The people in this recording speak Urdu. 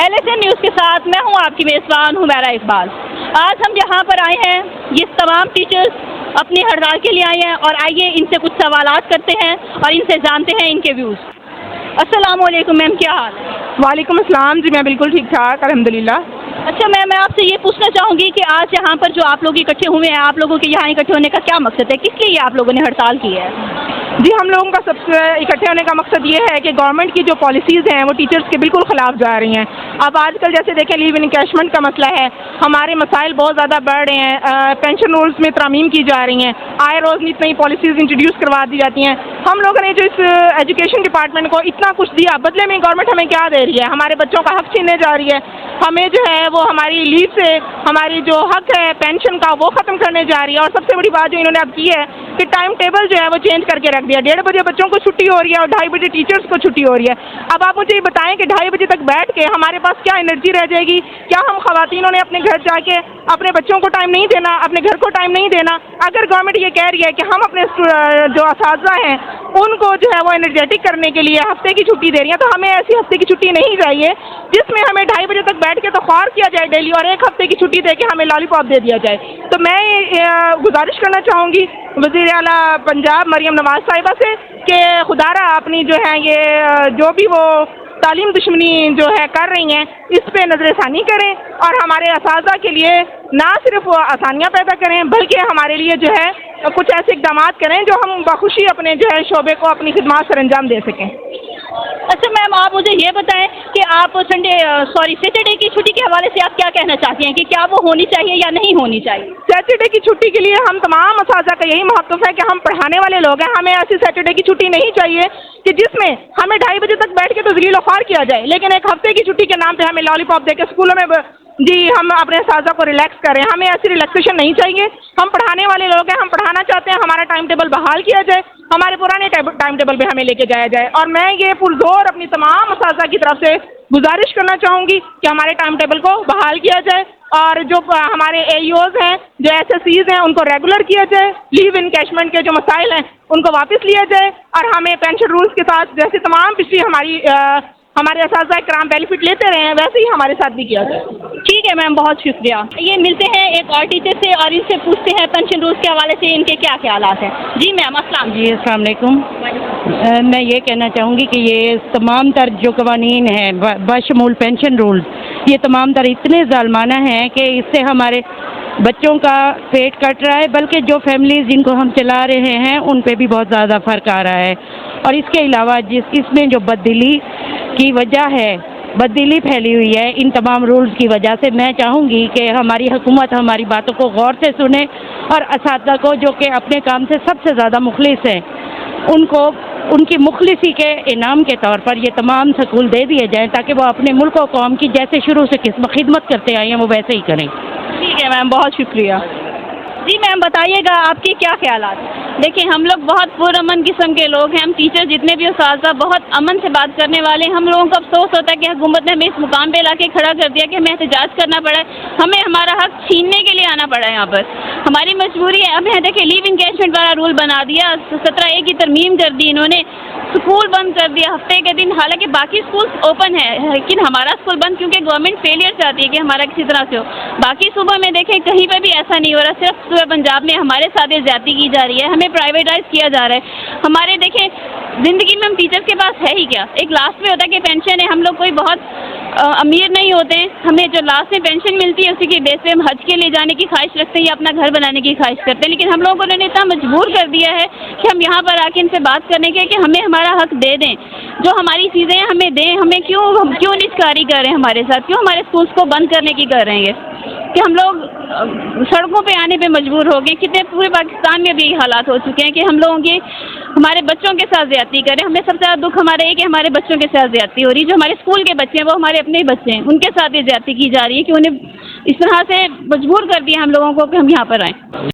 LSM نیوز کے ساتھ میں ہوں آپ کی میزبان حمیرہ اقبال۔ آج ہم یہاں پر آئے ہیں، یہ تمام ٹیچرز اپنی ہڑتال کے لیے آئے ہیں، اور آئیے ان سے کچھ سوالات کرتے ہیں اور ان سے جانتے ہیں ان کے ویوز۔ السلام علیکم میم، کیا حال ہے؟ وعلیکم السلام جی، میں بالکل ٹھیک ٹھاک الحمدللہ۔ اچھا میم، میں آپ سے یہ پوچھنا چاہوں گی کہ آج یہاں پر جو آپ لوگ اکٹھے ہوئے ہیں، آپ لوگوں کے یہاں اکٹھے ہونے کا کیا مقصد ہے؟ کس لیے آپ لوگوں نے ہڑتال کی ہے؟ جی، ہم لوگوں کا سب سے اکٹھے ہونے کا مقصد یہ ہے کہ گورنمنٹ کی جو پالیسیز ہیں وہ ٹیچرز کے بالکل خلاف جا رہی ہیں۔ اب آج کل جیسے دیکھیں لیو انکیشمنٹ کا مسئلہ ہے، ہمارے مسائل بہت زیادہ بڑھ رہے ہیں، پینشن رولز میں ترامیم کی جا رہی ہیں، آئے روز نئی نئی پالیسیز انٹروڈیوس کروا دی جاتی ہیں۔ ہم لوگوں نے جو اس ایجوکیشن ڈپارٹمنٹ کو اتنا کچھ دیا، بدلے میں گورنمنٹ ہمیں کیا دے رہی ہے؟ ہمارے بچوں کا حق چھیننے جا رہی ہے، ہمیں جو ہے وہ ہماری لیو سے ہماری جو حق ہے پینشن کا وہ ختم کرنے جا رہی ہے۔ اور سب سے بڑی بات جو انہوں نے اب کی ہے کہ ٹائم ٹیبل جو ہے وہ چینج کر کے رکھ دیا، 1:30 بجے بچوں کو چھٹی ہو رہی ہے اور 2:30 بجے ٹیچرز کو چھٹی ہو رہی ہے۔ اب آپ مجھے یہ بتائیں کہ 2:30 بجے تک بیٹھ کے ہمارے پاس کیا انرجی رہ جائے گی؟ کیا ہم خواتینوں نے اپنے گھر جا کے اپنے بچوں کو ٹائم نہیں دینا، اپنے گھر کو ٹائم نہیں دینا؟ اگر گورنمنٹ یہ کہہ رہی ہے کہ ہم اپنے جو اساتذہ ہیں ان کو جو ہے وہ انرجیٹک کرنے کے لیے ہفتے کی چھٹی دے رہی ہیں، تو ہمیں ایسی ہفتے کی چھٹی نہیں چاہیے جس میں ہمیں 2:30 بجے تک بیٹھ کے تو خوار کیا جائے ڈیلی، اور ایک ہفتے کی چھٹی دے کے ہمیں لالی پاپ دے دیا جائے۔ تو میں گزارش کرنا چاہوں گی وزیر اعلیٰ پنجاب مریم نواز صاحبہ سے کہ خدا را اپنی جو ہے یہ جو بھی وہ تعلیم دشمنی جو ہے کر رہی ہیں اس پہ نظر ثانی کریں، اور ہمارے اساتذہ کے لیے نہ صرف آسانیاں پیدا کریں بلکہ ہمارے لیے جو ہے کچھ ایسے اقدامات کریں جو ہم بخوشی اپنے جو ہے شعبے کو اپنی خدمات سر انجام دے سکیں۔ اچھا میم، آپ مجھے یہ بتائیں کہ آپ سیٹرڈے کی چھٹی کے حوالے سے آپ کیا کہنا چاہتی ہیں کہ کیا وہ ہونی چاہیے یا نہیں ہونی چاہیے؟ سیٹرڈے کی چھٹی کے لیے ہم تمام اساتذہ کا یہی موقف ہے کہ ہم پڑھانے والے لوگ ہیں، ہمیں ایسی سیٹرڈے کی چھٹی نہیں چاہیے کہ جس میں ہمیں 2:30 بجے تک بیٹھ کے تو ذلیل و خوار کیا جائے، لیکن ایک ہفتے کی چھٹی کے نام پہ ہمیں لالی پاپ دے کے اسکولوں میں جی ہم اپنے اساتذہ کو ریلیکس کریں۔ ہمیں ایسی ریلیکسیشن نہیں چاہیے، ہم پڑھانے والے لوگ ہیں، ہم پڑھانا چاہتے ہیں، ہمارا ٹائم ٹیبل بحال کیا جائے، ہمارے پرانے ٹائم ٹیبل پہ ہمیں لے کے جایا جائے۔ اور میں یہ پرزور اپنی تمام اساتذہ کی طرف سے گزارش کرنا چاہوں گی کہ ہمارے ٹائم ٹیبل کو بحال کیا جائے، اور جو ہمارے AEOs ہیں، جو SSCs ہیں، ان کو ریگولر کیا جائے، لیو انکیشمنٹ کے جو مسائل ہیں ان کو واپس لیا جائے، اور ہمیں پینشن رولز کے ساتھ جیسے تمام پچھلی ہمارے اساتذہ کرام بینیفٹ لیتے رہے ہیں ویسے ہی ہمارے ساتھ بھی کیا جائے۔ ٹھیک ہے میم، بہت شکریہ۔ یہ ملتے ہیں ایک اور ٹیچر سے اور ان سے پوچھتے ہیں پینشن رولز کے حوالے سے ان کے کیا خیالات ہیں۔ جی میم، السلام جی السلام علیکم۔ میں یہ کہنا چاہوں گی کہ یہ تمام تر جو قوانین ہیں بشمول پینشن رولز، یہ تمام تر اتنے ظالمانہ ہیں کہ اس سے ہمارے بچوں کا پیٹ کٹ رہا ہے، بلکہ جو فیملیز جن کو ہم چلا رہے ہیں ان پہ بھی بہت زیادہ فرق آ رہا ہے۔ اور اس کے علاوہ اس میں جو بددلی کی وجہ ہے، بددلی پھیلی ہوئی ہے ان تمام رولز کی وجہ سے، میں چاہوں گی کہ ہماری حکومت ہماری باتوں کو غور سے سنے، اور اساتذہ کو جو کہ اپنے کام سے سب سے زیادہ مخلص ہیں ان کو ان کی مخلصی کے انعام کے طور پر یہ تمام سکول دے دیے جائیں تاکہ وہ اپنے ملک و قوم کی جیسے شروع سے خدمت کرتے آئے ہیں وہ ویسے ہی کریں۔ ٹھیک ہے میم، بہت شکریہ۔ جی میم، بتائیے گا آپ کے کیا خیالات ہیں؟ دیکھیں، ہم لوگ بہت پرامن قسم کے لوگ ہیں، ہم ٹیچر جتنے بھی اساتذہ بہت امن سے بات کرنے والے ہیں۔ ہم لوگوں کو افسوس ہوتا ہے کہ حکومت نے ہمیں اس مقام پہ لا کے کھڑا کر دیا کہ ہمیں احتجاج کرنا پڑا ہے، ہمیں ہمارا حق چھیننے کے لیے آنا پڑا ہے یہاں پر، ہماری مجبوری ہے۔ اب دیکھیں، لیو انکیشمنٹ والا رول بنا دیا، 17A کی ترمیم کر دی انہوں نے، اسکول بند کر دیا ہفتے کے دن، حالانکہ باقی اسکول اوپن ہے لیکن ہمارا اسکول بند کیونکہ گورنمنٹ فیلئر چاہتی ہے کہ ہمارا کسی طرح سے ہو۔ باقی صوبہ میں دیکھیں کہیں پہ بھی ایسا نہیں ہو رہا، صرف صوبہ پنجاب میں ہمارے ساتھ زیادتی کی جا رہی ہے، ہمیں پرائیویٹائز کیا جا رہا ہے۔ ہمارے دیکھیں زندگی میں ہم ٹیچرز کے پاس ہے ہی کیا، ایک لاسٹ میں ہوتا ہے کہ پینشن ہے، ہم لوگ کوئی بہت امیر نہیں ہوتے ہیں، ہمیں جو لاسٹ میں پینشن ملتی ہے اسی کی بیس پہ ہم حج کے لیے جانے کی خواہش رکھتے ہیں یا اپنا گھر بنانے کی خواہش کرتے ہیں، لیکن ہم لوگوں کو انہوں نے اتنا مجبور کر دیا ہے کہ ہم یہاں پر آ کے ان سے بات کرنے کے کہ ہمیں ہمارا حق دے دیں، جو ہماری چیزیں ہیں ہمیں دیں، ہمیں کیوں نچکاری کر رہے ہیں ہمارے ساتھ، کیوں ہمارے اسکولس کو بند کرنے کی کر رہے ہیں کہ ہم لوگ سڑکوں پہ آنے پہ مجبور ہو گئے۔ کتنے پورے پاکستان میں بھی یہ حالات ہو چکے ہیں کہ ہم لوگوں کی ہمارے بچوں کے ساتھ زیادتی کریں۔ ہمیں سب سے زیادہ دکھ ہمارا یہ کہ ہمارے بچوں کے ساتھ زیادتی ہو رہی ہے، جو ہمارے اسکول کے بچے ہیں وہ ہمارے اپنے ہی بچے ہیں، ان کے ساتھ یہ زیادتی کی جا رہی ہے کہ انہیں اس طرح سے مجبور کر دیا ہم لوگوں کو کہ ہم یہاں پر آئیں۔